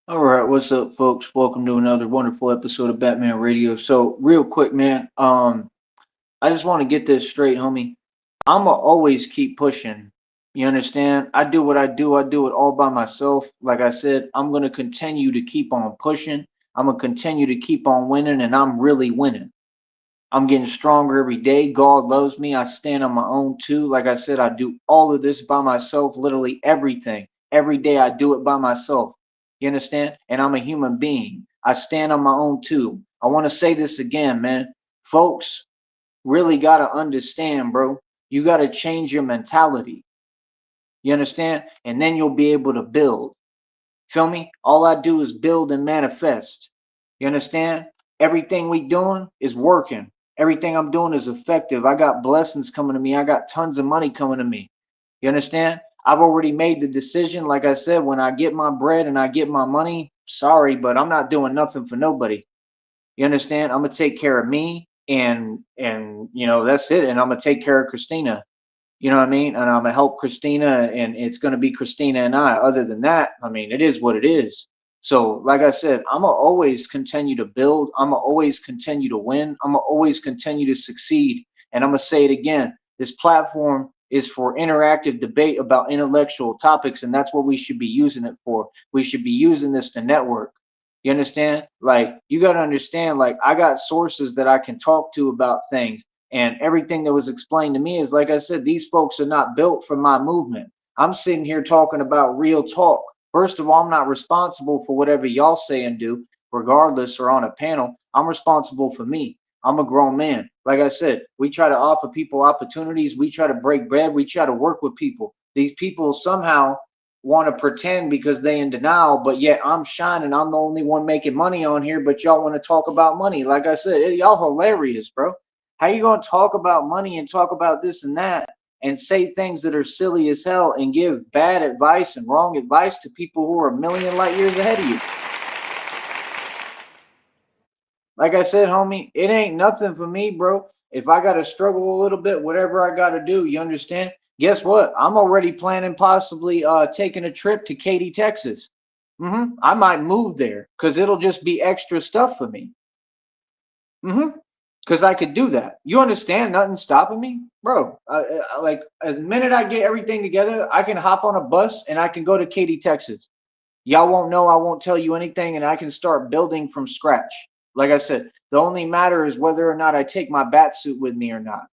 All right, what's up, folks? Welcome to another wonderful episode of Batman Radio. So, real quick, man, I just want to get this straight, homie. I'ma always keep pushing. You understand? I do what I do. I do it all by myself. Like I said, I'm gonna continue to keep on pushing. I'm gonna continue to keep on winning, and I'm really winning. I'm getting stronger every day. God loves me. I stand on my own too. Like I said, I do all of this by myself, literally everything. Every day I do it by myself. You understand? And I'm a human being. I stand on my own too. I want to say this again, man. Folks really got to understand, bro. You got to change your mentality. You understand? And then you'll be able to build. Feel me? All I do is build and manifest. You understand? Everything we doing is working. Everything I'm doing is effective. I got blessings coming to me. I got tons of money coming to me. You understand? I've already made the decision. Like I said, when I get my bread and I get my money, sorry, but I'm not doing nothing for nobody. You understand? I'm gonna take care of me and that's it. And I'm gonna take care of Christina. You know what I mean? And I'm gonna help Christina, and it's gonna be Christina and I. Other than that, I mean, it is what it is. So, like I said, I'm gonna always continue to build. I'm gonna always continue to win. I'm gonna always continue to succeed. And I'm gonna say it again. This platform is for interactive debate about intellectual topics, and that's what we should be using it for. We should be using this to network. You understand? Like, you got to understand, like, I got sources that I can talk to about things, and everything that was explained to me is, like I said, these folks are not built for my movement. I'm sitting here talking about real talk. First of all, I'm not responsible for whatever y'all say and do, regardless, or on a panel. I'm responsible for me. I'm a grown man. Like I said, we try to offer people opportunities. We try to break bread. We try to work with people. These people somehow want to pretend because they in denial, but yet I'm shining. I'm the only one making money on here, but y'all want to talk about money. Like I said, y'all hilarious, bro. How you gonna talk about money and talk about this and that and say things that are silly as hell and give bad advice and wrong advice to people who are a million light years ahead of you? Like I said, homie, it ain't nothing for me, bro. If I gotta struggle a little bit, whatever I gotta do, you understand? Guess what? I'm already planning possibly taking a trip to Katy, Texas. I might move there because it'll just be extra stuff for me. Because I could do that. You understand? Nothing's stopping me, bro. Like, the minute I get everything together, I can hop on a bus and I can go to Katy, Texas. Y'all won't know. I won't tell you anything, and I can start building from scratch. Like I said, the only matter is whether or not I take my bat suit with me or not,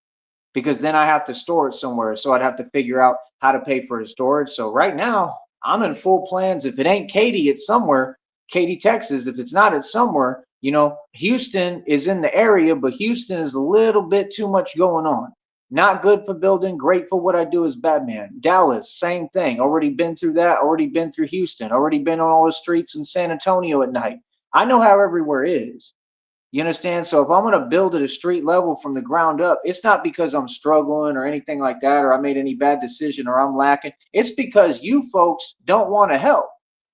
because then I have to store it somewhere. So I'd have to figure out how to pay for the storage. So right now, I'm in full plans. If it ain't Katy, it's somewhere. Katy, Texas. If it's not, it's somewhere. Houston is in the area, but Houston is a little bit too much going on. Not good for building, great for what I do as Batman. Dallas, same thing. Already been through that, already been through Houston, already been on all the streets in San Antonio at night. I know how everywhere is. You understand? So if I'm going to build at a street level from the ground up, it's not because I'm struggling or anything like that, or I made any bad decision or I'm lacking. It's because you folks don't want to help.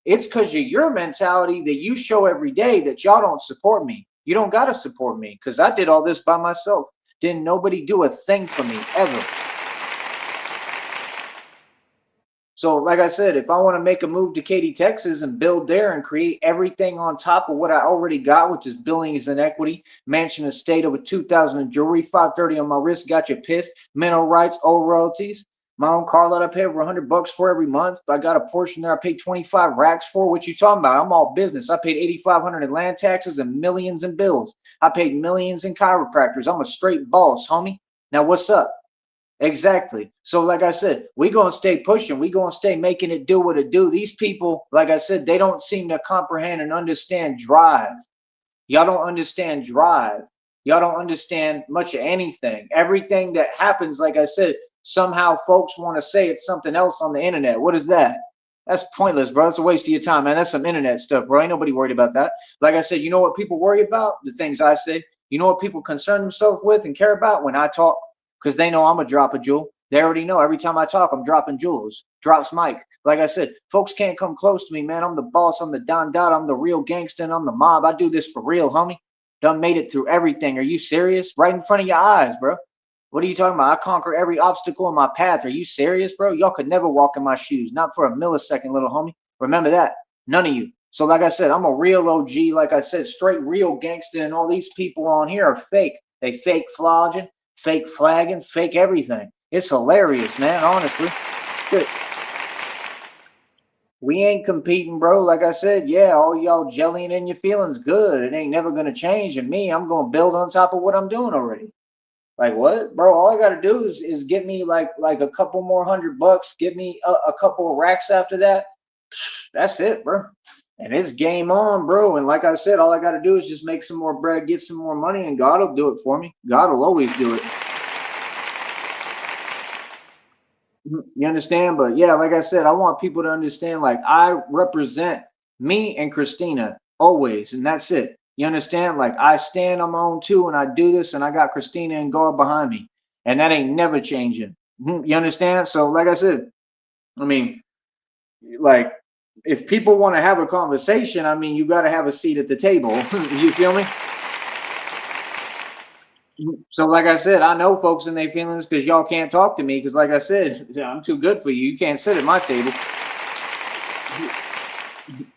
It's because of your mentality that you show every day that y'all don't support me. You don't got to support me because I did all this by myself. Didn't nobody do a thing for me ever. So, like I said, if I want to make a move to Katy, Texas and build there and create everything on top of what I already got, which is buildings and equity, mansion estate over 2,000 in jewelry, 530 on my wrist, got you pissed, mineral rights, old royalties, my own car that I pay over $100 for every month. I got a portion there I paid 25 racks for. What you talking about? I'm all business. I paid 8,500 in land taxes and millions in bills. I paid millions in chiropractors. I'm a straight boss, homie. Now what's up? Exactly. So, like I said, we gonna stay pushing. We gonna stay making it do what it do. These people, like I said, they don't seem to comprehend and understand drive. Y'all don't understand drive. Y'all don't understand much of anything. Everything that happens, like I said, somehow folks want to say it's something else on the internet. What is that? That's pointless, bro. It's a waste of your time, man. That's some internet stuff, bro. Ain't nobody worried about that. Like I said, you know what people worry about? The things I say. You know what people concern themselves with and care about when I talk? Because they know I'm a drop a jewel. They already know every time I talk, I'm dropping jewels. Drops Mike. Like I said, folks can't come close to me, man. I'm the boss. I'm the Don Dot. I'm the real gangster. And I'm the mob. I do this for real, homie. Done made it through everything. Are you serious? Right in front of your eyes, bro. What are you talking about? I conquer every obstacle in my path. Are you serious, bro? Y'all could never walk in my shoes. Not for a millisecond, little homie. Remember that. None of you. So like I said, I'm a real OG. Like I said, straight real gangster, and all these people on here are fake. They fake flogging, fake flagging, fake everything. It's hilarious, man. Honestly, we ain't competing, bro. Like I said, yeah, all y'all jellying in your feelings, good. It ain't never gonna change. And me, I'm gonna build on top of what I'm doing already. Like what, bro? All I gotta do is get me like a couple more $100, get me a couple of racks after that. That's it, bro. And it's game on, bro. And like I said, all I gotta do is just make some more bread, get some more money, and God will do it for me. God will always do it. You understand? But yeah, like I said, I want people to understand like I represent me and Christina always, and that's it. You understand? Like I stand on my own too, and I do this, and I got Christina and God behind me, and that ain't never changing. You understand? So, like I said, I mean, like if people want to have a conversation, I mean, you got to have a seat at the table. You feel me? So, like I said, I know folks and their feelings because y'all can't talk to me because, like I said, I'm too good for you. You can't sit at my table.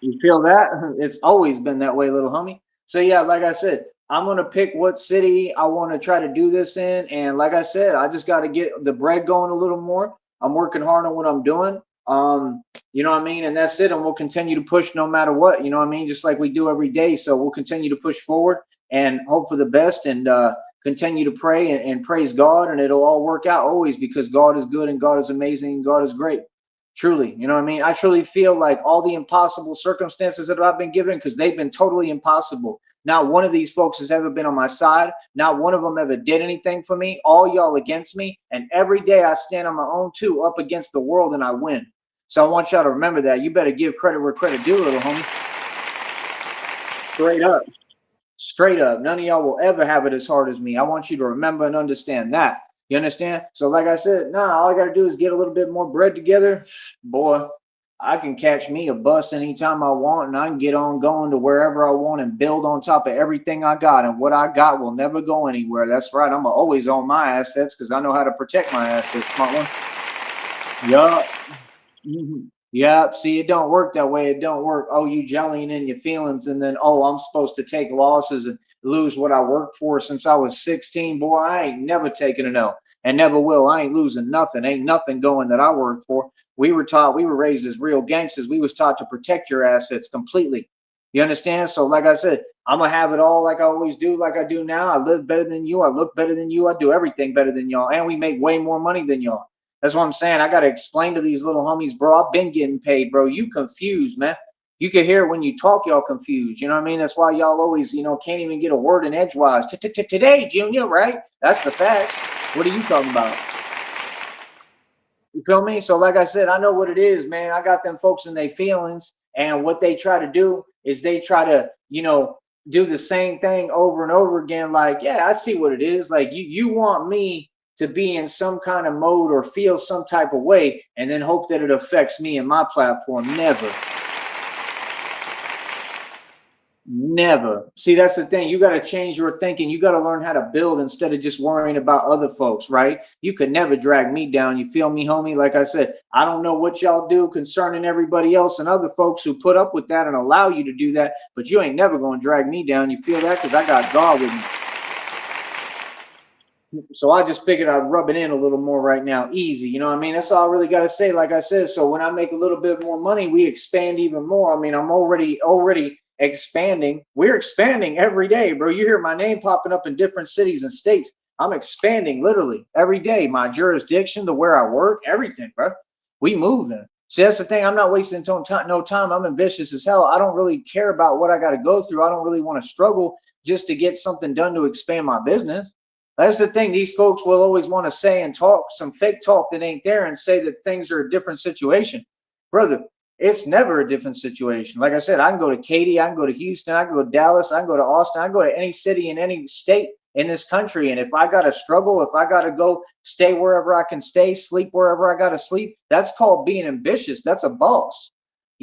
You feel that? It's always been that way, little homie. So yeah, like I said, I'm gonna pick what city I want to try to do this in, and like I said, I just got to get the bread going a little more. I'm working hard on what I'm doing. You know what I mean, and that's it. And we'll continue to push no matter what. You know what I mean, just like we do every day. So we'll continue to push forward and hope for the best, and continue to pray and praise God, and it'll all work out always because God is good and God is amazing and God is great. Truly, you know what I mean? I truly feel like all the impossible circumstances that I've been given, because they've been totally impossible. Not one of these folks has ever been on my side. Not one of them ever did anything for me. All y'all against me. And every day I stand on my own too, up against the world, and I win. So I want y'all to remember that. You better give credit where credit due, little homie. Straight up. Straight up. None of y'all will ever have it as hard as me. I want you to remember and understand that. You understand? So, like I said, nah, all I got to do is get a little bit more bread together. Boy, I can catch me a bus anytime I want, and I can get on going to wherever I want and build on top of everything I got. And what I got will never go anywhere. That's right. I'm always on my assets because I know how to protect my assets, smart one. Yup. Yep. See, it don't work that way. It don't work. Oh, you jellying in your feelings, and then oh, I'm supposed to take losses and lose what I worked for since I was 16. Boy, I ain't never taking a no, and never will. I ain't losing nothing. Ain't nothing going that I worked for. We were taught. We were raised as real gangsters. We was taught to protect your assets completely. You understand? So, like I said, I'm gonna have it all like I always do, like I do now. I live better than you. I look better than you. I do everything better than y'all, and we make way more money than y'all. That's what I'm saying. I got to explain to these little homies, bro. I've been getting paid, bro. You confused, man. You can hear it when you talk, y'all confused. You know what I mean? That's why y'all always, can't even get a word in edgewise. Today, Junior, right? That's the facts. What are you talking about? You feel me? So, like I said, I know what it is, man. I got them folks in their feelings, and what they try to do is they try to, do the same thing over and over again. Like, yeah, I see what it is. Like, you want me to be in some kind of mode or feel some type of way, and then hope that it affects me and my platform. Never. Never. See, that's the thing. You got to change your thinking. You got to learn how to build instead of just worrying about other folks, right? You could never drag me down. You feel me, homie? Like I said, I don't know what y'all do concerning everybody else and other folks who put up with that and allow you to do that, but you ain't never going to drag me down. You feel that? Because I got God with me. So I just figured I'd rub it in a little more right now. Easy. You know what I mean? That's all I really got to say. Like I said, so when I make a little bit more money, we expand even more. I mean, I'm already expanding. We're expanding every day, bro. You hear my name popping up in different cities and states. I'm expanding literally every day. My jurisdiction to where I work, everything, bro. We moving. See, that's the thing. I'm not wasting no time. I'm ambitious as hell. I don't really care about what I got to go through. I don't really want to struggle just to get something done to expand my business. That's the thing. These folks will always want to say and talk some fake talk that ain't there and say that things are a different situation. Brother, it's never a different situation. Like I said, I can go to Katy, I can go to Houston, I can go to Dallas, I can go to Austin, I can go to any city in any state in this country. And if I got to struggle, if I got to go stay wherever I can stay, sleep wherever I got to sleep, that's called being ambitious. That's a boss.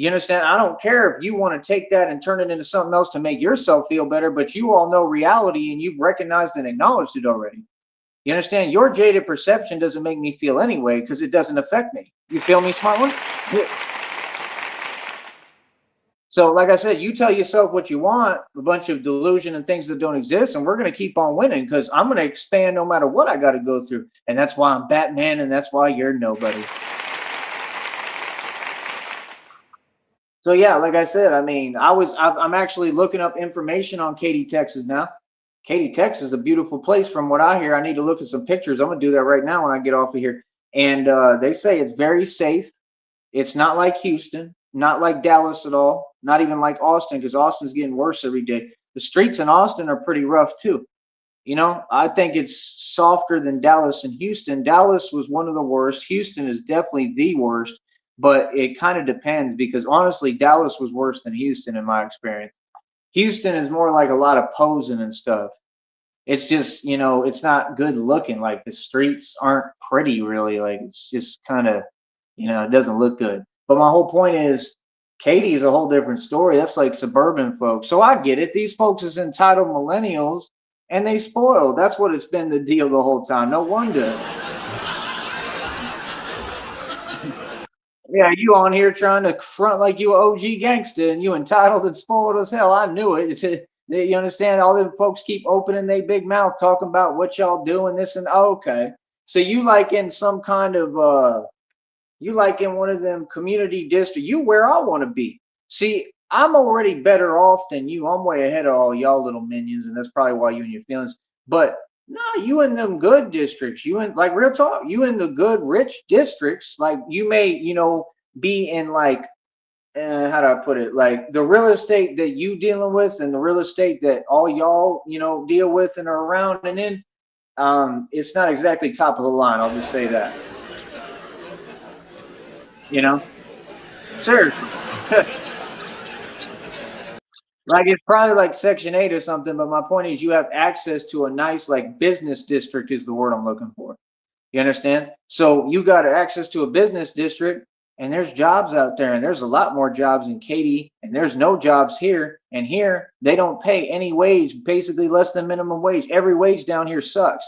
You understand? I don't care if you want to take that and turn it into something else to make yourself feel better, but you all know reality and you've recognized and acknowledged it already. You understand? Your jaded perception doesn't make me feel anyway because it doesn't affect me. You feel me, smart one? So, like I said, you tell yourself what you want, a bunch of delusion and things that don't exist, and we're going to keep on winning because I'm going to expand no matter what I got to go through. And that's why I'm Batman, and that's why you're nobody. So, yeah, like I said, I mean, I'm actually looking up information on Katy, Texas now. Katy, Texas is a beautiful place from what I hear. I need to look at some pictures. I'm going to do that right now when I get off of here. And they say it's very safe. It's not like Houston, not like Dallas at all, not even like Austin, because Austin's getting worse every day. The streets in Austin are pretty rough too. I think it's softer than Dallas and Houston. Dallas was one of the worst. Houston is definitely the worst, but it kind of depends because honestly, Dallas was worse than Houston in my experience. Houston is more like a lot of posing and stuff. It's just, it's not good looking. Like the streets aren't pretty really. Like it's just kind of, it doesn't look good. But my whole point is Katy is a whole different story. That's like suburban folks. So I get it. These folks is entitled millennials and they spoil. That's what it's been the deal the whole time. No wonder. Yeah, you on here trying to front like you OG gangster and you entitled and spoiled as hell. I knew it. You understand? All the folks keep opening their big mouth talking about what y'all doing this and okay. So you like in some kind of you like in one of them community districts. You where I want to be. See, I'm already better off than you. I'm way ahead of all y'all little minions, and that's probably why you and your feelings. But no, you in them good districts. You in like real talk. You in the good rich districts. Like you may, be in like how do I put it? Like the real estate that you dealing with and the real estate that all y'all, deal with and are around and in. It's not exactly top of the line. I'll just say that. You know, seriously. Like it's probably like Section 8 or something, but my point is you have access to a nice like business district is the word I'm looking for. You understand? So you got access to a business district and there's jobs out there and there's a lot more jobs in Katy and there's no jobs here. And here they don't pay any wage, basically less than minimum wage. Every wage down here sucks.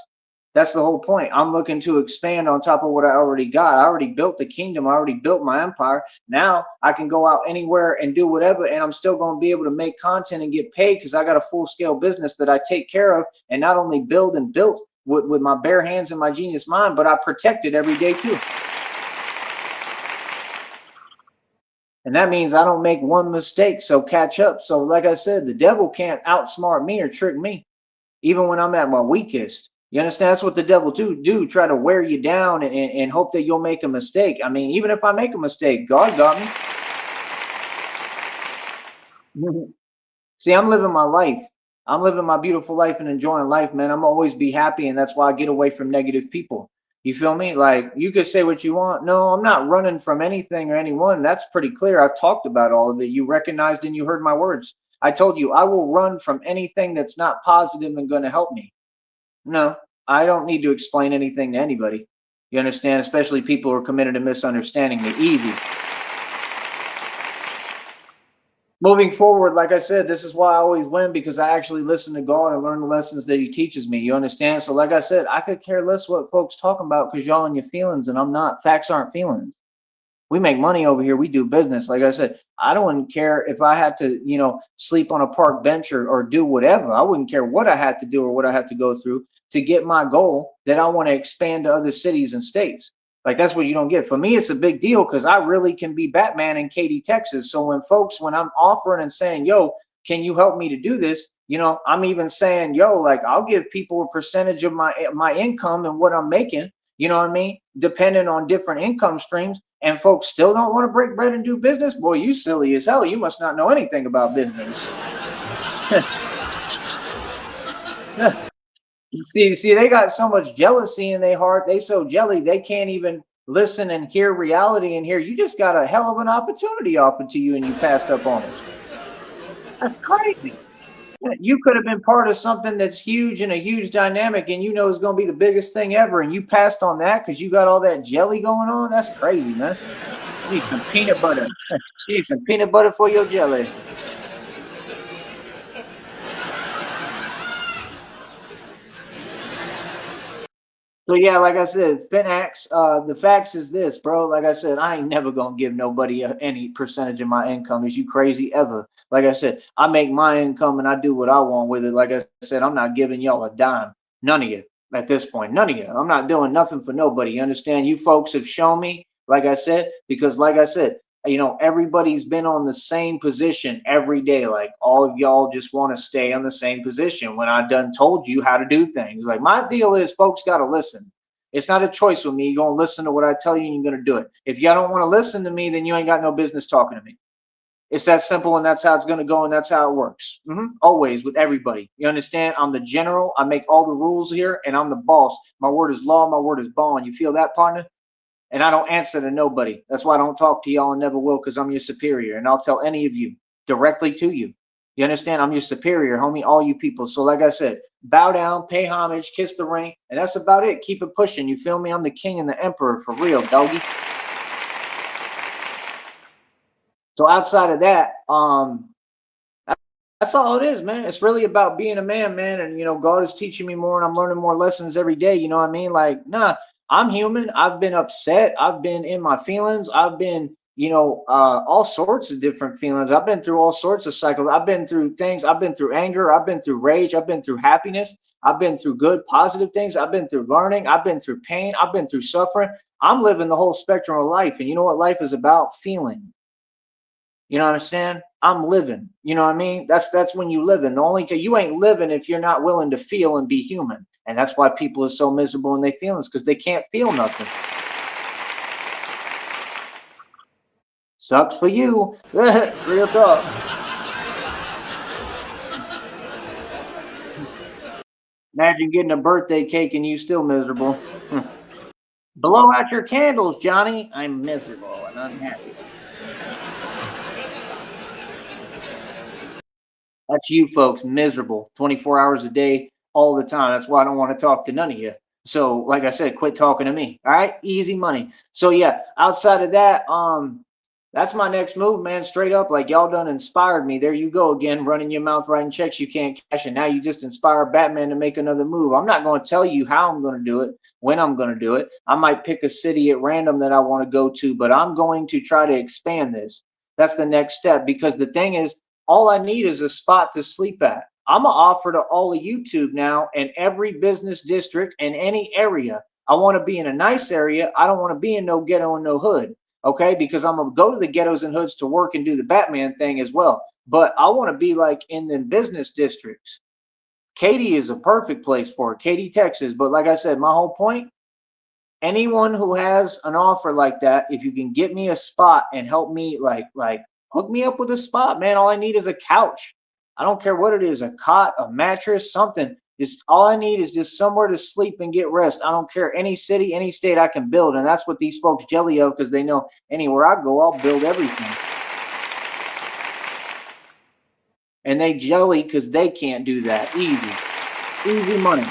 That's the whole point. I'm looking to expand on top of what I already got. I already built the kingdom. I already built my empire. Now I can go out anywhere and do whatever, and I'm still going to be able to make content and get paid because I got a full scale business that I take care of and not only build and built with my bare hands and my genius mind, but I protect it every day too. And that means I don't make one mistake. So catch up. So, like I said, the devil can't outsmart me or trick me even when I'm at my weakest. You understand? That's what the devil do try to wear you down and hope that you'll make a mistake. I mean, even if I make a mistake, God got me. See, I'm living my life. I'm living my beautiful life and enjoying life, man. I'm always be happy, and that's why I get away from negative people. You feel me? Like you could say what you want. No, I'm not running from anything or anyone. That's pretty clear. I've talked about all of it. You recognized and you heard my words. I told you I will run from anything that's not positive and going to help me. No, I don't need to explain anything to anybody. You understand? Especially people who are committed to misunderstanding me. Easy. Moving forward, like I said, this is why I always win because I actually listen to God and learn the lessons that He teaches me. You understand? So, like I said, I could care less what folks talking about because y'all in your feelings and I'm not. Facts aren't feelings. We make money over here. We do business. Like I said, I don't care if I had to, sleep on a park bench or do whatever. I wouldn't care what I had to do or what I had to go through to get my goal that I want to expand to other cities and states. Like that's what you don't get. For me, it's a big deal because I really can be Batman in Katy, Texas. So when I'm offering and saying, yo, can you help me to do this? I'm even saying, yo, like I'll give people a percentage of my income and what I'm making, you know what I mean? Depending on different income streams. And folks still don't want to break bread and do business. Boy, you silly as hell. You must not know anything about business. See, they got so much jealousy in their heart. They so jelly they can't even listen and hear reality and hear. You just got a hell of an opportunity offered to you and you passed up on it. That's crazy. You could have been part of something that's huge and a huge dynamic and it's going to be the biggest thing ever and you passed on that because you got all that jelly going on. That's crazy, man. You need some peanut butter. You need some peanut butter for your jelly. So yeah, like I said, Finax, the facts is this, bro. Like I said, I ain't never gonna give nobody any percentage of my income. Is you crazy ever? Like I said, I make my income and I do what I want with it. Like I said, I'm not giving y'all a dime. None of you at this point. None of you. I'm not doing nothing for nobody. You understand? You folks have shown me, like I said, because like I said, everybody's been on the same position every day. Like all of y'all just want to stay on the same position when I done told you how to do things. Like my deal is folks got to listen. It's not a choice with me. You're going to listen to what I tell you and you're going to do it. If y'all don't want to listen to me, then you ain't got no business talking to me. It's that simple, and that's how it's going to go, and that's how it works. Always with everybody. You understand? I'm the general. I make all the rules here, and I'm the boss. My word is law. My word is bond. You feel that, partner? And I don't answer to nobody. That's why I don't talk to y'all and never will, because I'm your superior. And I'll tell any of you directly to you. You understand? I'm your superior, homie, all you people. So like I said, bow down, pay homage, kiss the ring, and that's about it. Keep it pushing. You feel me? I'm the king and the emperor for real, doggy. So outside of that, that's all it is, man. It's really about being a man, man. And God is teaching me more, and I'm learning more lessons every day. You know what I mean? Like, nah, I'm human. I've been upset. I've been in my feelings. I've been, all sorts of different feelings. I've been through all sorts of cycles. I've been through things. I've been through anger. I've been through rage. I've been through happiness. I've been through good, positive things. I've been through learning. I've been through pain. I've been through suffering. I'm living the whole spectrum of life. And you know what life is about? Feeling. You know what I'm saying? I'm living. You know what I mean? That's when you living. The only thing you ain't living if you're not willing to feel and be human. And that's why people are so miserable in their feelings, because they can't feel nothing. Sucks for you. Real talk. Imagine getting a birthday cake and you still miserable. Blow out your candles, Johnny. I'm miserable and unhappy. That's you folks, miserable 24 hours a day, all the time. That's why I don't want to talk to none of you. So, like I said, quit talking to me. All right, easy money. So yeah, outside of that, that's my next move, man. Straight up, like y'all done inspired me. There you go again, running your mouth, writing checks you can't cash, and now you just inspire Batman to make another move. I'm not going to tell you how I'm going to do it, when I'm going to do it. I might pick a city at random that I want to go to, but I'm going to try to expand this. That's the next step, because the thing is, all I need is a spot to sleep at. I'm gonna offer to all of YouTube now in every business district in any area. I want to be in a nice area. I don't want to be in no ghetto and no hood. Okay, because I'm gonna go to the ghettos and hoods to work and do the Batman thing as well. But I want to be like in the business districts. Katy is a perfect place for it, Katy, Texas. But like I said, my whole point, anyone who has an offer like that, if you can get me a spot and help me, like hook me up with a spot, man. All I need is a couch. I don't care what it is, a cot, a mattress, something. Just all I need is just somewhere to sleep and get rest. I don't care, any city, any state I can build. And that's what these folks jelly of, because they know anywhere I go, I'll build everything. And they jelly because they can't do that. Easy money.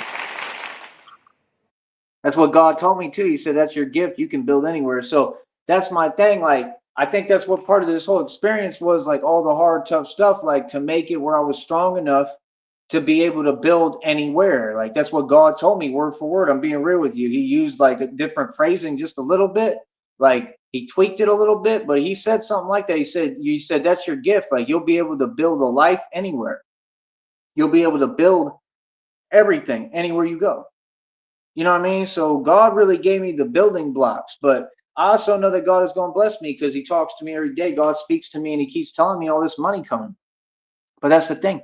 That's what God told me too. He said, that's your gift. You can build anywhere. So that's my thing. Like, I think that's what part of this whole experience was, like all the hard, tough stuff, like to make it where I was strong enough to be able to build anywhere. Like, that's what God told me word for word. I'm being real with you. He used like a different phrasing just a little bit. Like, he tweaked it a little bit, but he said something like that. You said, that's your gift. Like, you'll be able to build a life anywhere. You'll be able to build everything anywhere you go. You know what I mean? So God really gave me the building blocks, but I also know that God is going to bless me because he talks to me every day. God speaks to me and he keeps telling me all this money coming. But that's the thing.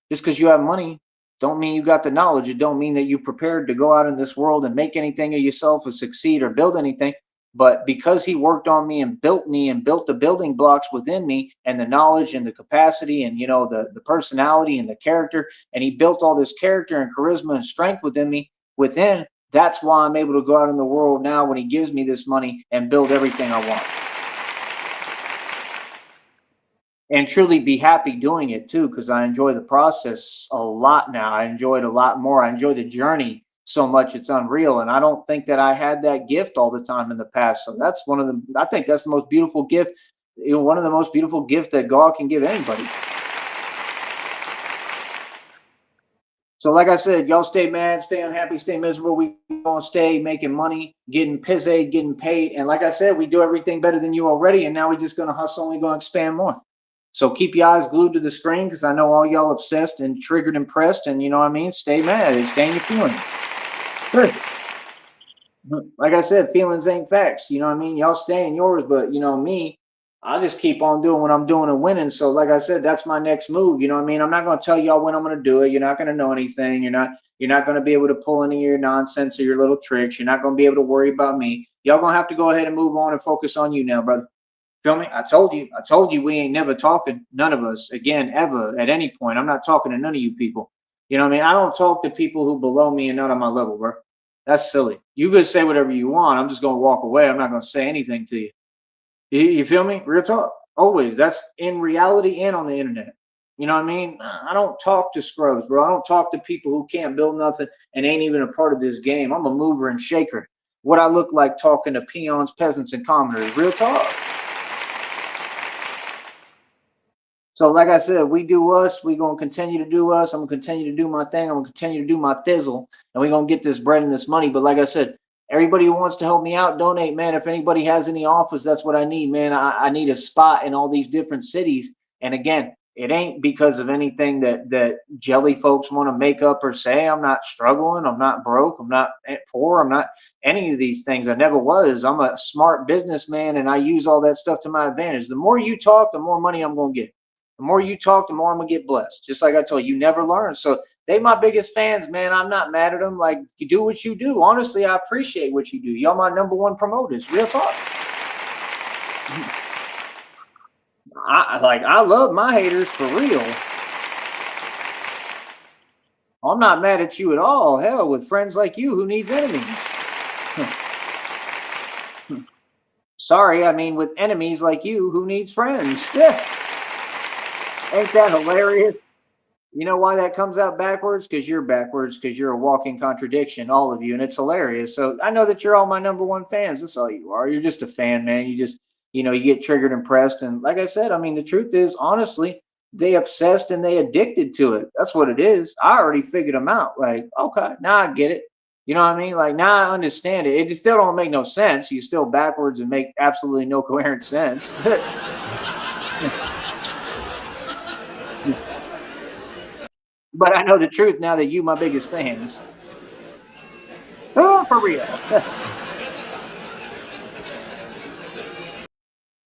Just because you have money don't mean you got the knowledge. It don't mean that you're prepared to go out in this world and make anything of yourself or succeed or build anything. But because he worked on me and built the building blocks within me, and the knowledge and the capacity and the personality and the character, and he built all this character and charisma and strength within, that's why I'm able to go out in the world now when he gives me this money and build everything I want. And truly be happy doing it too, because I enjoy the process a lot now. I enjoy it a lot more. I enjoy the journey so much, it's unreal. And I don't think that I had that gift all the time in the past. So that's I think that's the most beautiful gift, one of the most beautiful gifts that God can give anybody. So like I said, y'all stay mad, stay unhappy, stay miserable. We gonna stay making money, getting pissed, getting paid. And like I said, we do everything better than you already. And now we're just gonna hustle and we're gonna expand more. So keep your eyes glued to the screen because I know all y'all obsessed and triggered and pressed. And you know what I mean? Stay mad. Stay in your feelings. Sure. Like I said, feelings ain't facts. You know what I mean? Y'all stay in yours, but you know me, I just keep on doing what I'm doing and winning. So like I said, that's my next move. You know what I mean? I'm not gonna tell y'all when I'm gonna do it. You're not gonna know anything. You're not gonna be able to pull any of your nonsense or your little tricks. You're not gonna be able to worry about me. Y'all gonna have to go ahead and move on and focus on you now, brother. Feel me? I told you we ain't never talking, none of us, again, ever, at any point. I'm not talking to none of you people. You know what I mean? I don't talk to people who below me and not on my level, bro. That's silly. You could say whatever you want. I'm just gonna walk away. I'm not gonna say anything to you. You feel me? Real talk. Always. That's in reality and on the internet. You know what I mean? I don't talk to scrubs, bro. I don't talk to people who can't build nothing and ain't even a part of this game. I'm a mover and shaker. What I look like talking to peons, peasants, and commoners. Real talk. So, like I said, we do us. We gonna continue to do us. I'm gonna continue to do my thing. I'm gonna continue to do my thizzle, and we gonna get this bread and this money. But like I said, everybody who wants to help me out, donate, man. If anybody has any offers, that's what I need, man. I need a spot in all these different cities. And again, it ain't because of anything that jelly folks want to make up or say. I'm not struggling. I'm not broke. I'm not poor. I'm not any of these things. I never was. I'm a smart businessman, and I use all that stuff to my advantage. The more you talk, the more money I'm gonna get. The more you talk, the more I'm gonna get blessed. Just like I told you, you never learn. So they my biggest fans, man. I'm not mad at them. Like you do what you do. Honestly, I appreciate what you do. Y'all my number one promoters. Real talk. I love my haters for real. I'm not mad at you at all. Hell, with friends like you, who needs enemies? Sorry, I mean with enemies like you, who needs friends? Yeah. Ain't that hilarious? You know why that comes out backwards? Because you're backwards, because you're a walking contradiction, all of you, and it's hilarious. So I know that you're all my number one fans. That's all you are. You're just a fan, man. You just, you get triggered and pressed. And like I said, I mean, the truth is, honestly, they obsessed and they addicted to it. That's what it is. I already figured them out. Like, okay, now I get it. You know what I mean? Like now I understand it. It still don't make no sense. You still backwards and make absolutely no coherent sense. But I know the truth now that you my biggest fans. Oh, for real.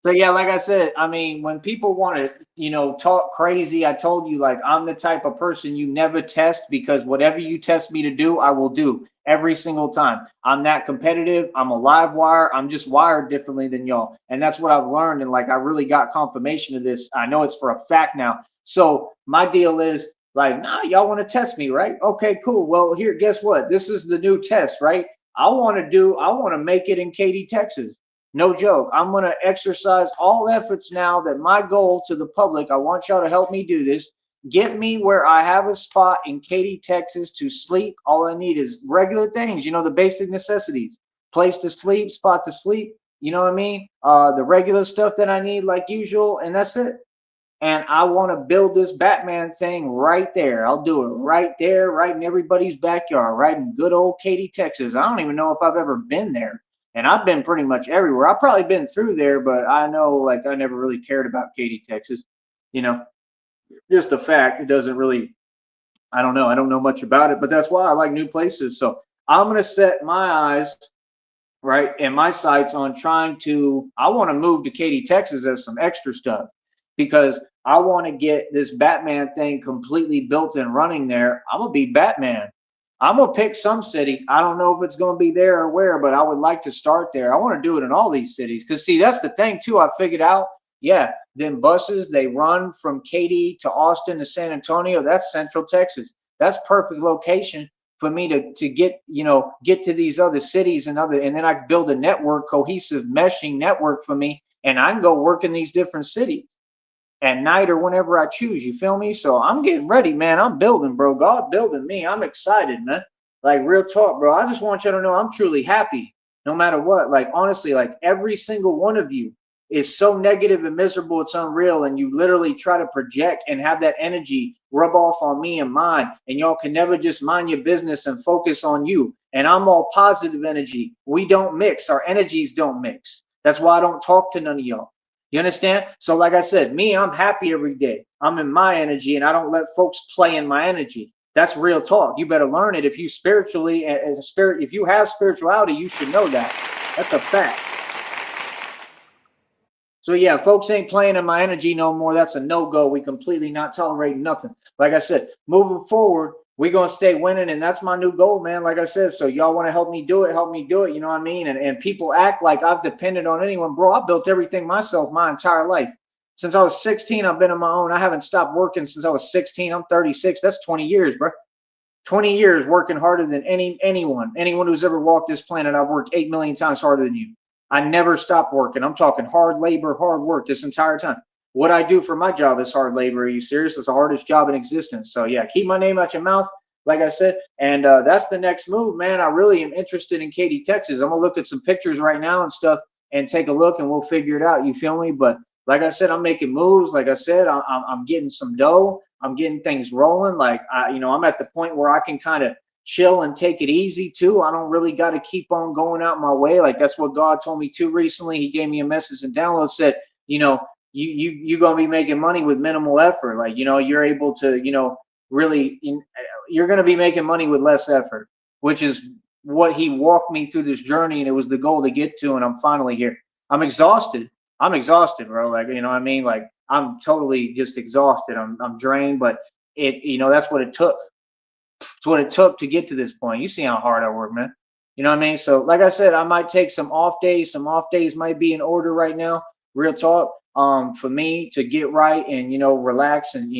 So yeah, like I said, I mean, when people want to, talk crazy, I told you like I'm the type of person you never test because whatever you test me to do, I will do every single time. I'm that competitive. I'm a live wire. I'm just wired differently than y'all. And that's what I've learned. And like I really got confirmation of this. I know it's for a fact now. So my deal is like, nah, y'all want to test me, right? Okay, cool. Well, here, guess what? This is the new test, right? I want to make it in Katy, Texas. No joke. I'm going to exercise all efforts now that my goal to the public, I want y'all to help me do this. Get me where I have a spot in Katy, Texas to sleep. All I need is regular things, the basic necessities, place to sleep, spot to sleep. You know what I mean? The regular stuff that I need, like usual, and that's it. And I want to build this Batman thing right there. I'll do it right there, right in everybody's backyard, right in good old Katy, Texas. I don't even know if I've ever been there. And I've been pretty much everywhere. I've probably been through there, but I know like I never really cared about Katy, Texas. You know, just a fact. It doesn't really, I don't know. I don't know much about it, but that's why I like new places. So I'm going to set my eyes right and my sights on trying to, I want to move to Katy, Texas as some extra stuff because I want to get this Batman thing completely built and running there. I'm gonna be Batman. I'm gonna pick some city. I don't know if it's gonna be there or where, but I would like to start there. I want to do it in all these cities because see, that's the thing too. I figured out. Yeah, then buses they run from Katy to Austin to San Antonio. That's Central Texas. That's perfect location for me to get get to these other cities and then I build a network, cohesive meshing network for me, and I can go work in these different cities at night or whenever I choose. You feel me? So I'm getting ready, man. I'm building, bro. God building me. I'm excited, man. Like real talk, bro. I just want you to know I'm truly happy no matter what. Like honestly, like every single one of you. is so negative and miserable, it's unreal. And you literally try to project and have that energy rub off on me and mine. And y'all can never just mind your business and focus on you. And I'm all positive energy. We don't mix. Our energies don't mix. That's why I don't talk to none of y'all. You understand? So like I said, me, I'm happy every day. I'm in my energy and I don't let folks play in my energy. That's real talk. You better learn it. If you spiritually and spirit, if you have spirituality, you should know that. That's a fact. So yeah, folks ain't playing in my energy no more. That's a no-go. We completely not tolerating nothing. Like I said, moving forward, we're gonna stay winning, and that's my new goal, man. Like I said, so y'all want to help me do it, help me do it. You know what I mean? And people act like I've depended on anyone, bro. I built everything myself my entire life. Since I was 16, I've been on my own. I haven't stopped working since I was 16. I'm 36. That's 20 years, bro. 20 years working harder than anyone who's ever walked this planet. I've worked 8 million times harder than you. I never stopped working. I'm talking hard labor, hard work this entire time. What I do for my job is hard labor. Are you serious? It's the hardest job in existence. So yeah, keep my name out your mouth, like I said. And that's the next move, man. I really am interested in Katy, Texas. I'm gonna look at some pictures right now and stuff and take a look, and we'll figure it out. You feel me? But like I said, I'm making moves. Like I said, I'm getting some dough. I'm getting things rolling. Like I'm at the point where I can kind of chill and take it easy too. I don't really got to keep on going out my way. Like that's what God told me too recently. He gave me a message and download, said, you're gonna be making money with minimal effort. Like you're able to really you're gonna be making money with less effort, which is what he walked me through this journey, and it was the goal to get to, and I'm finally here. I'm exhausted. I'm exhausted, bro. Like what I mean? Like I'm totally just exhausted. I'm drained, but that's what it took. It's what it took to get to this point. You see how hard I work, man. You know what I mean? So, like I said, I might take some off days. Some off days might be in order right now. Real talk. For me to get right and relax and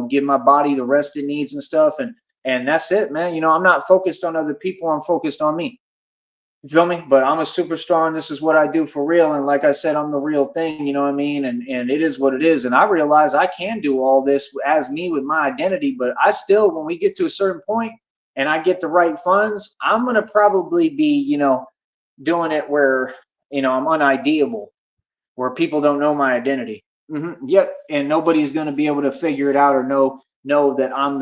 give my body the rest it needs and stuff. And that's it, man. I'm not focused on other people. I'm focused on me. You feel me? But I'm a superstar, and this is what I do for real. And like I said, I'm the real thing. You know what I mean? And it is what it is. And I realize I can do all this as me with my identity. But I still, when we get to a certain point and I get the right funds, I'm gonna probably be, doing it where I'm unideable, where people don't know my identity. Yep, and nobody's gonna be able to figure it out or know that I'm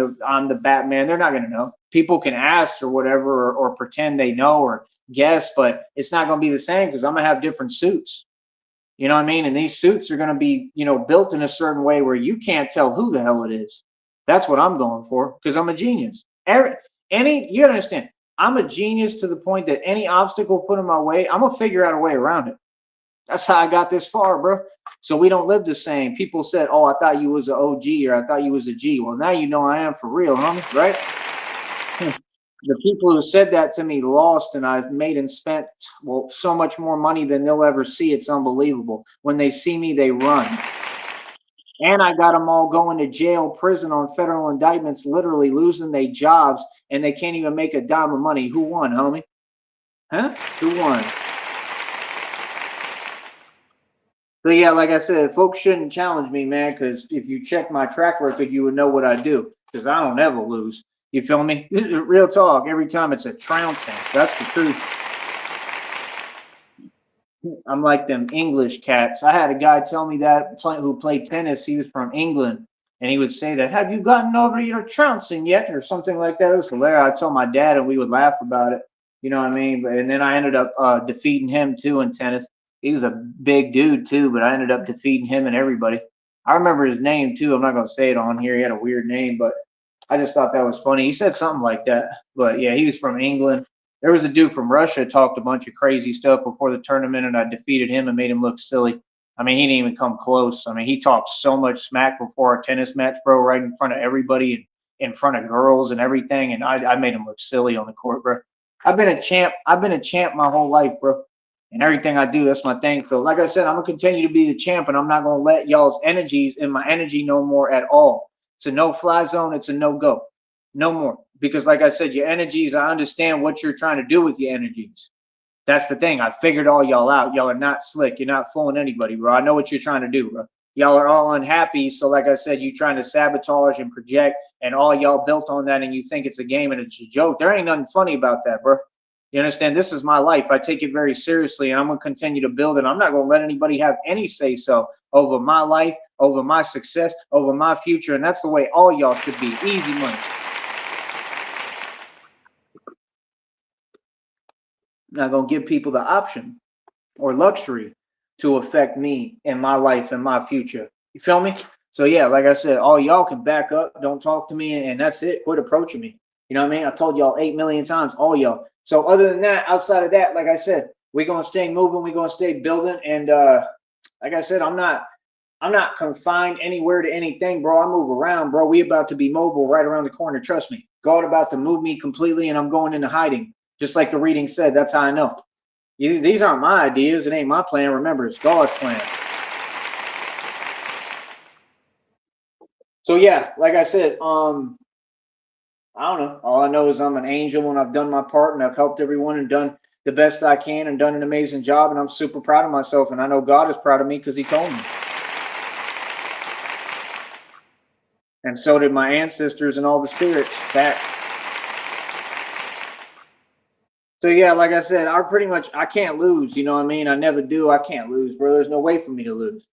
the Batman. They're not gonna know. People can ask or whatever, or pretend they know or guess, but it's not going to be the same because I'm going to have different suits. You know what I mean? And these suits are going to be, built in a certain way where you can't tell who the hell it is. That's what I'm going for because I'm a genius. You understand? I'm a genius to the point that any obstacle put in my way, I'm going to figure out a way around it. That's how I got this far, bro. So we don't live the same. People said, "Oh, I thought you was an OG or I thought you was a G." Well, now you know I am for real, homie, right? The people who said that to me lost, and I've made and spent so much more money than they'll ever see. It's unbelievable. When they see me, they run. And I got them all going to jail, prison on federal indictments, literally losing their jobs, and they can't even make a dime of money. Who won, homie? Huh? Who won? So yeah, like I said, folks shouldn't challenge me, man, because if you check my track record, you would know what I do, because I don't ever lose. You feel me? This is real talk. Every time it's a trouncing. That's the truth. I'm like them English cats. I had a guy tell me that who played tennis. He was from England, and he would say that, "Have you gotten over your trouncing yet?" or something like that. It was hilarious. I told my dad, and we would laugh about it. You know what I mean? And then I ended up defeating him too in tennis. He was a big dude too, but I ended up defeating him and everybody. I remember his name too. I'm not gonna say it on here. He had a weird name, but I just thought that was funny. He said something like that. But yeah, he was from England. There was a dude from Russia talked a bunch of crazy stuff before the tournament, and I defeated him and made him look silly. I mean, he didn't even come close. I mean, he talked so much smack before our tennis match, bro, right in front of everybody and in front of girls and everything, and I made him look silly on the court, bro. I've been a champ. I've been a champ my whole life, bro. And everything I do, that's my thing. So, like I said, I'm gonna continue to be the champ, and I'm not gonna let y'all's energies in my energy no more at all. It's a no-fly zone. It's a no-go. No more. Because like I said, your energies, I understand what you're trying to do with your energies. That's the thing. I figured all y'all out. Y'all are not slick. You're not fooling anybody, bro. I know what you're trying to do, bro. Y'all are all unhappy. So like I said, you trying to sabotage and project, and all y'all built on that, and you think it's a game and it's a joke. There ain't nothing funny about that, bro. You understand? This is my life. I take it very seriously, and I'm going to continue to build it. I'm not going to let anybody have any say so over my life, over my success, over my future. And that's the way all y'all should be. Easy money. I'm not going to give people the option or luxury to affect me and my life and my future. You feel me? So yeah, like I said, all y'all can back up, don't talk to me, and that's it. Quit approaching me. You know what I mean? I told y'all 8 million times, all y'all. So other than that, outside of that, like I said, we're gonna stay moving, we're gonna stay building, and like I said, I'm not confined anywhere to anything, bro. I move around, bro. We about to be mobile right around the corner. Trust me. God about to move me completely, and I'm going into hiding. Just like the reading said, that's how I know. These aren't my ideas. It ain't my plan. Remember, it's God's plan. So yeah, like I said, I don't know. All I know is I'm an angel and I've done my part and I've helped everyone and done the best I can and done an amazing job, and I'm super proud of myself, and I know God is proud of me because he told me. And so did my ancestors and all the spirits back. So yeah, like I said, I can't lose, you know what I mean? I never do. I can't lose, bro. There's no way for me to lose.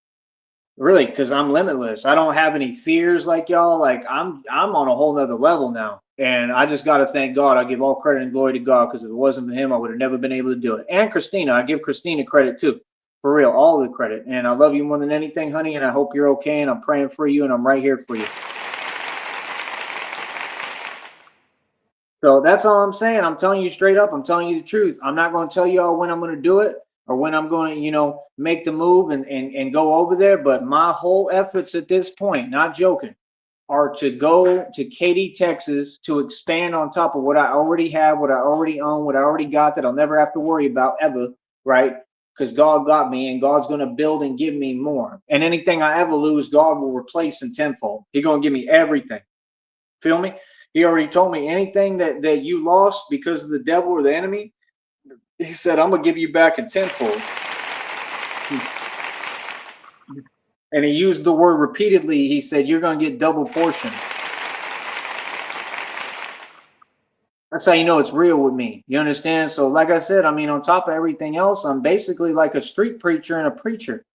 Really, because I'm limitless. I don't have any fears like y'all. Like I'm on a whole nother level now. And I just gotta thank God. I give all credit and glory to God, because if it wasn't for him, I would have never been able to do it. And Christina, I give Christina credit too. For real, all the credit. And I love you more than anything, honey, and I hope you're okay, and I'm praying for you, and I'm right here for you. So that's all I'm saying. I'm telling you straight up. I'm telling you the truth. I'm not going to tell you all when I'm going to do it or when I'm going to, make the move and go over there. But my whole efforts at this point, not joking, are to go to Katy, Texas, to expand on top of what I already have, what I already own, what I already got that I'll never have to worry about ever, right? Because God got me, and God's going to build and give me more. And anything I ever lose, God will replace in tenfold. He's going to give me everything. Feel me? He already told me anything that you lost because of the devil or the enemy, he said, I'm gonna give you back in tenfold. And he used the word repeatedly. He said, you're gonna get double portion. That's how you know it's real with me. You understand? So like I said, I mean, on top of everything else, I'm basically like a street preacher and a preacher.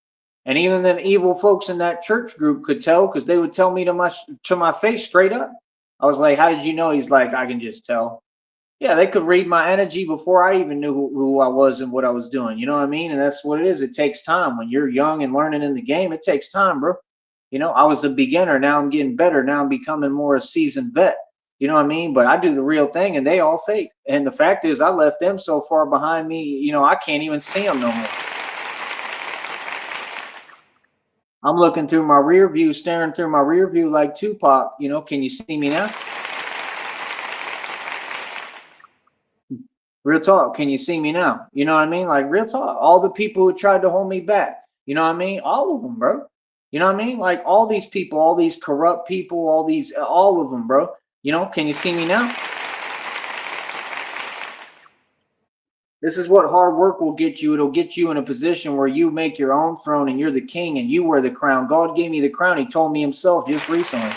And even them evil folks in that church group could tell, because they would tell me to my face straight up. I was like, how did you know? He's like, I can just tell. Yeah, they could read my energy before I even knew who I was and what I was doing. You know what I mean? And that's what it is. It takes time. When you're young and learning in the game, it takes time, bro. I was a beginner. Now I'm getting better. Now I'm becoming more a seasoned vet. You know what I mean? But I do the real thing, and they all fake. And the fact is, I left them so far behind me, I can't even see them no more. I'm looking through my rear view, staring through my rear view like Tupac. Can you see me now? Real talk. Can you see me now? You know what I mean? Like real talk. All the people who tried to hold me back. You know what I mean? All of them, bro. You know what I mean? Like all these people, all these corrupt people, all of them, bro. Can you see me now? This is what hard work will get you. It'll get you in a position where you make your own throne and you're the king and you wear the crown. God gave me the crown. He told me himself just recently.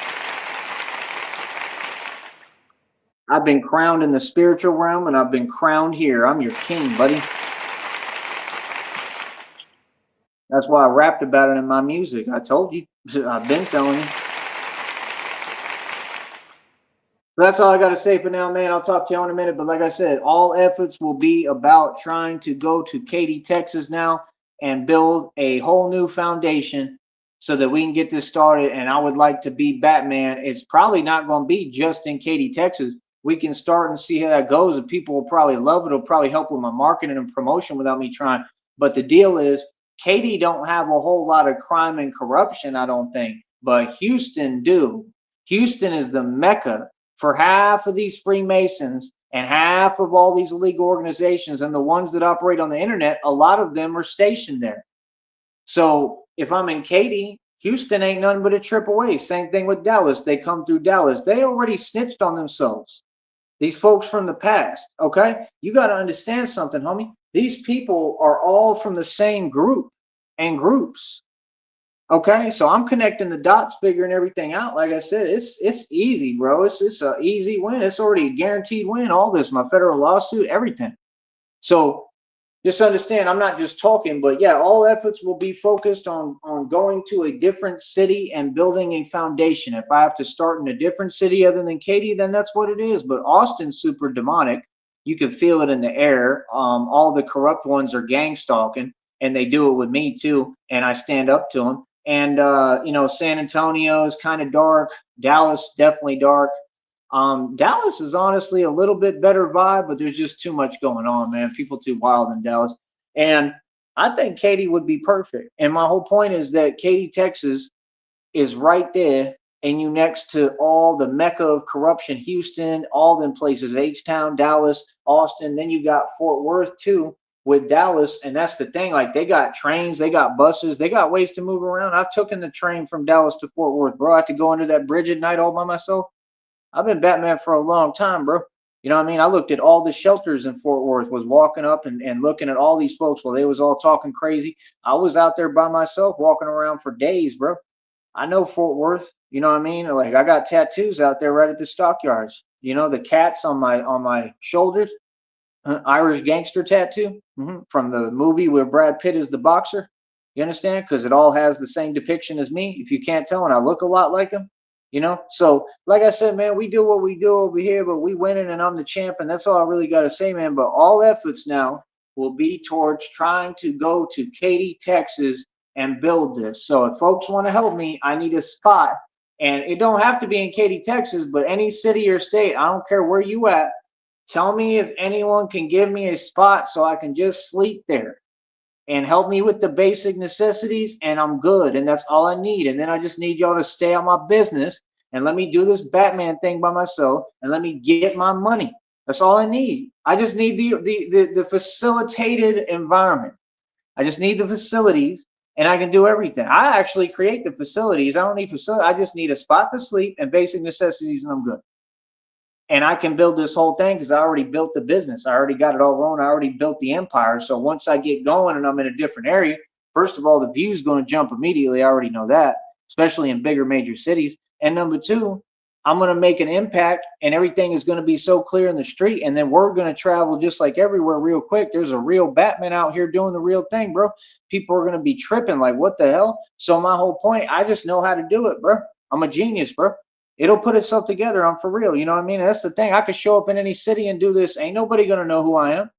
I've been crowned in the spiritual realm, and I've been crowned here. I'm your king, buddy. That's why I rapped about it in my music. I told you. I've been telling you. So that's all I got to say for now, man. I'll talk to you in a minute. But like I said, all efforts will be about trying to go to Katy, Texas now and build a whole new foundation so that we can get this started. And I would like to be Batman. It's probably not going to be just in Katy, Texas. We can start and see how that goes. And people will probably love it. It'll probably help with my marketing and promotion without me trying. But the deal is, Katy don't have a whole lot of crime and corruption, I don't think. But Houston do. Houston is the mecca for half of these Freemasons and half of all these illegal organizations, and the ones that operate on the internet, a lot of them are stationed there. So if I'm in Katy, Houston ain't nothing but a trip away. Same thing with Dallas. They come through Dallas. They already snitched on themselves. These folks from the past, okay? You got to understand something, homie. These people are all from the same group and groups. Okay, so I'm connecting the dots, figuring everything out. Like I said, it's easy, bro. It's an easy win. It's already a guaranteed win. All this, my federal lawsuit, everything. So just understand, I'm not just talking, but yeah, all efforts will be focused on going to a different city and building a foundation. If I have to start in a different city other than Katy, then that's what it is. But Austin's super demonic. You can feel it in the air. All the corrupt ones are gang stalking, and they do it with me too, and I stand up to them. And San Antonio is kind of dark. Dallas definitely dark. Dallas is honestly a little bit better vibe, but there's just too much going on, man. People too wild in Dallas. And I think Katy would be perfect. And my whole point is that Katy, Texas is right there, and you next to all the mecca of corruption, Houston, all them places, H-Town, Dallas, Austin. Then you got Fort Worth too with Dallas. And that's the thing. Like they got trains, they got buses, they got ways to move around. I've taken the train from Dallas to Fort Worth, bro. I had to go under that bridge at night all by myself. I've been Batman for a long time, bro. You know what I mean? I looked at all the shelters in Fort Worth, was walking up and looking at all these folks while they was all talking crazy. I was out there by myself walking around for days, bro. I know Fort Worth, you know what I mean? Like I got tattoos out there right at the stockyards. You know, the cats on my shoulders, Irish gangster tattoo from the movie where Brad Pitt is the boxer. You understand? Because it all has the same depiction as me. If you can't tell, and I look a lot like him, So, like I said, man, we do what we do over here, but we winning, and I'm the champ, and that's all I really got to say, man. But all efforts now will be towards trying to go to Katy, Texas, and build this. So, if folks want to help me, I need a spot, and it don't have to be in Katy, Texas, but any city or state. I don't care where you at. Tell me if anyone can give me a spot so I can just sleep there and help me with the basic necessities, and I'm good. And that's all I need. And then I just need y'all to stay on my business and let me do this Batman thing by myself and let me get my money. That's all I need. I just need the facilitated environment. I just need the facilities and I can do everything. I actually create the facilities. I don't need facilities. I just need a spot to sleep and basic necessities, and I'm good. And I can build this whole thing because I already built the business. I already got it all rolling. I already built the empire. So once I get going and I'm in a different area, first of all, the view is going to jump immediately. I already know that, especially in bigger major cities. And number two, I'm going to make an impact and everything is going to be so clear in the street. And then we're going to travel just like everywhere real quick. There's a real Batman out here doing the real thing, bro. People are going to be tripping like, what the hell? So my whole point, I just know how to do it, bro. I'm a genius, bro. It'll put itself together. I'm for real. You know what I mean? That's the thing. I could show up in any city and do this. Ain't nobody gonna know who I am.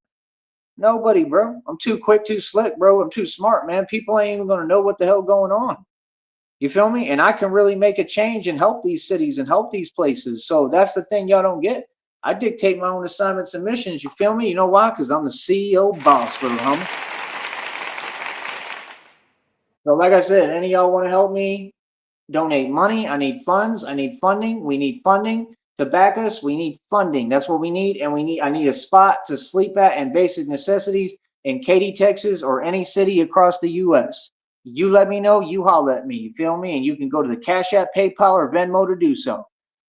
Nobody, bro. I'm too quick, too slick, bro. I'm too smart, man. People ain't even gonna know what the hell going on. You feel me? And I can really make a change and help these cities and help these places. So that's the thing y'all don't get. I dictate my own assignments and missions. You feel me? You know why? Because I'm the CEO boss, little homie. So like I said, any of y'all want to help me donate money? I need funds. I need funding. We need funding to back us. We need funding. That's what we need. And I need a spot to sleep at and basic necessities in Katy, Texas, or any city across the US. You let me know, you holler at me. You feel me? And you can go to the Cash App, PayPal, or Venmo to do so.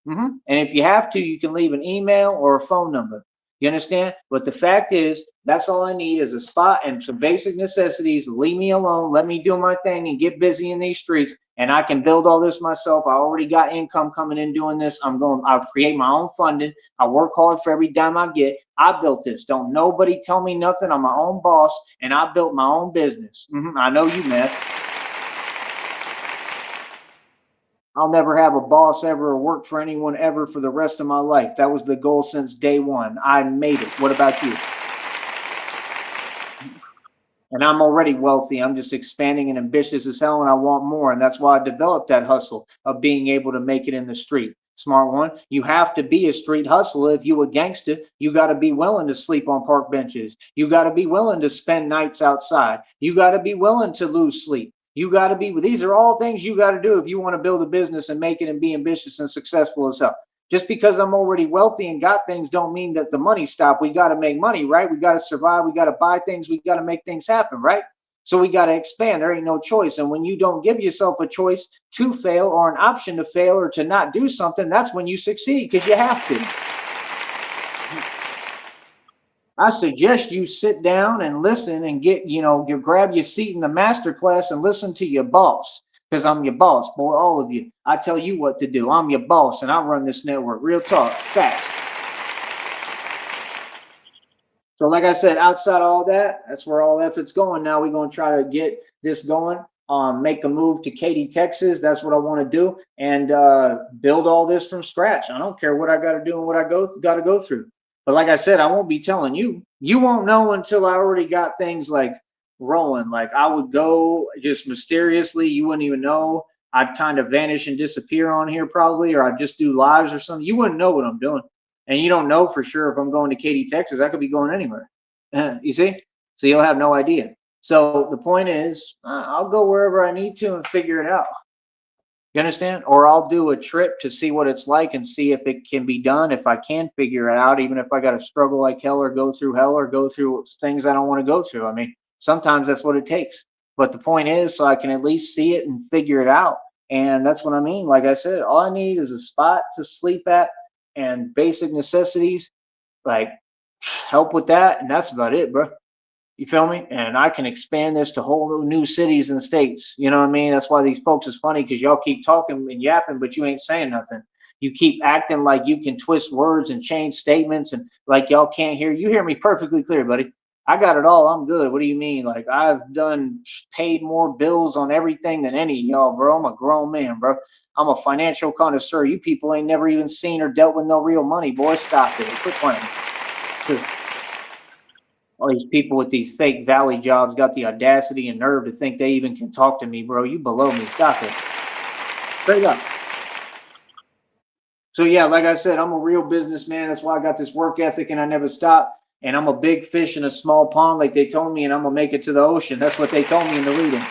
And if you have to, you can leave an email or a phone number. You understand? But the fact is, that's all I need is a spot and some basic necessities. Leave me alone. Let me do my thing and get busy in these streets. And I can build all this myself. I already got income coming in doing this. I'll create my own funding. I work hard for every dime I get. I built this. Don't nobody tell me nothing. I'm my own boss and I built my own business. I know you, man. I'll never have a boss ever or work for anyone ever for the rest of my life. That was the goal since day one. I made it. What about you? And I'm already wealthy. I'm just expanding and ambitious as hell, and I want more. And that's why I developed that hustle of being able to make it in the street. Smart one. You have to be a street hustler. If you a gangster, you got to be willing to sleep on park benches. You got to be willing to spend nights outside. You got to be willing to lose sleep. You got to be. These are all things you got to do if you want to build a business and make it and be ambitious and successful as hell. Just because I'm already wealthy and got things don't mean that the money stop. We got to make money, right? We got to survive. We got to buy things. We got to make things happen, right? So we got to expand. There ain't no choice. And when you don't give yourself a choice to fail or an option to fail or to not do something, that's when you succeed because you have to. I suggest you sit down and listen and grab your seat in the master class and listen to your boss. Because I'm your boss, boy, all of you. I tell you what to do. I'm your boss and I run this network. Real talk, facts. So like I said, outside of all that, that's where all effort's going. Now we're gonna try to get this going. Make a move to Katy, Texas. That's what I want to do, and build all this from scratch. I don't care what I got to do and what I got to go through. But like I said, I won't be telling you. You won't know until I already got things like rolling. Like I would go just mysteriously. You wouldn't even know. I'd kind of vanish and disappear on here probably, or I'd just do lives or something. You wouldn't know what I'm doing. And you don't know for sure if I'm going to Katy, Texas. I could be going anywhere. You see? So you'll have no idea. So the point is, I'll go wherever I need to and figure it out. You understand? Or I'll do a trip to see what it's like and see if it can be done. If I can figure it out, even if I got to struggle like hell or go through hell or go through things I don't want to go through. I mean, sometimes that's what it takes. But the point is, so I can at least see it and figure it out. And that's what I mean. Like I said, all I need is a spot to sleep at and basic necessities, like help with that, and that's about it, bro. You feel me? And I can expand this to whole new cities and states. You know what I mean? That's why these folks is funny because y'all keep talking and yapping, but you ain't saying nothing. You keep acting like you can twist words and change statements and like y'all can't hear. You hear me perfectly clear, buddy. I got it all. I'm good. What do you mean? Like I've done paid more bills on everything than any of y'all, bro. I'm a grown man, bro. I'm a financial connoisseur. You people ain't never even seen or dealt with no real money, boy. Stop it. Quit playing. All these people with these fake valley jobs got the audacity and nerve to think they even can talk to me, bro. You below me. Stop it. Straight up. So yeah, like I said, I'm a real businessman. That's why I got this work ethic and I never stop. And I'm a big fish in a small pond, like they told me, and I'm gonna make it to the ocean. That's what they told me in the reading.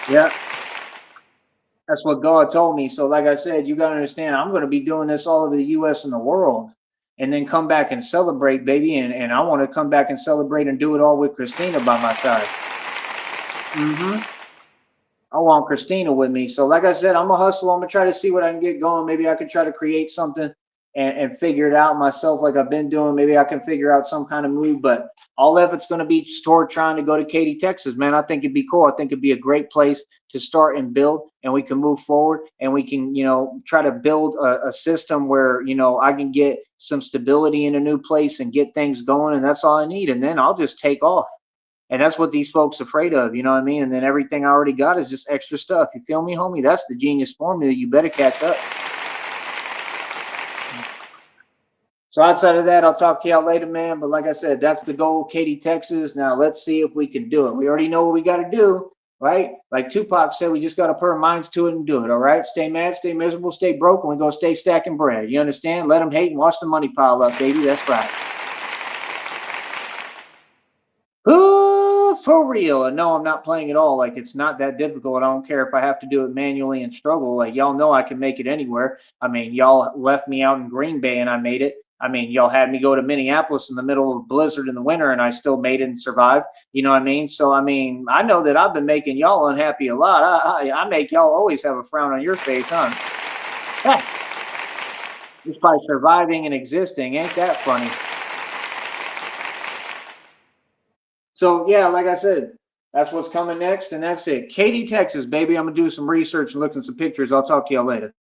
Yeah, that's what God told me. So like I said, you gotta understand, I'm gonna be doing this all over the US and the world. And then come back and celebrate, baby. And I want to come back and celebrate and do it all with Christina by my side. Hmm. I want Christina with me. So, like I said, I'm a hustle. I'm gonna try to see what I can get going. Maybe I could try to create something and figure it out myself, like I've been doing. Maybe I can figure out some kind of move. But all of it's gonna be toward trying to go to Katy, Texas, man. I think it'd be cool. I think it'd be a great place to start and build, and we can move forward, and we can, try to build a system where I can get some stability in a new place and get things going, and that's all I need. And then I'll just take off. And that's what these folks afraid of, you know what I mean? And then everything I already got is just extra stuff. You feel me, homie? That's the genius formula. You better catch up. So outside of that, I'll talk to y'all later, man. But like I said, that's the goal, Katy, Texas. Now let's see if we can do it. We already know what we got to do, right? Like Tupac said, we just got to put our minds to it and do it. All right. Stay mad, stay miserable, stay broke, and we're gonna stay stacking bread. You understand? Let them hate and watch the money pile up, baby. That's right. Ooh, for real. And no, I'm not playing at all. Like it's not that difficult. I don't care if I have to do it manually and struggle. Like y'all know I can make it anywhere. I mean, y'all left me out in Green Bay and I made it. I mean, y'all had me go to Minneapolis in the middle of a blizzard in the winter and I still made it and survived. You know what I mean? So I mean, I know that I've been making y'all unhappy a lot. I make y'all always have a frown on your face, huh? Hey, just by surviving and existing. Ain't that funny? So yeah, like I said, that's what's coming next, and that's it. Katy, Texas, baby. I'm gonna do some research and look at some pictures. I'll talk to y'all later.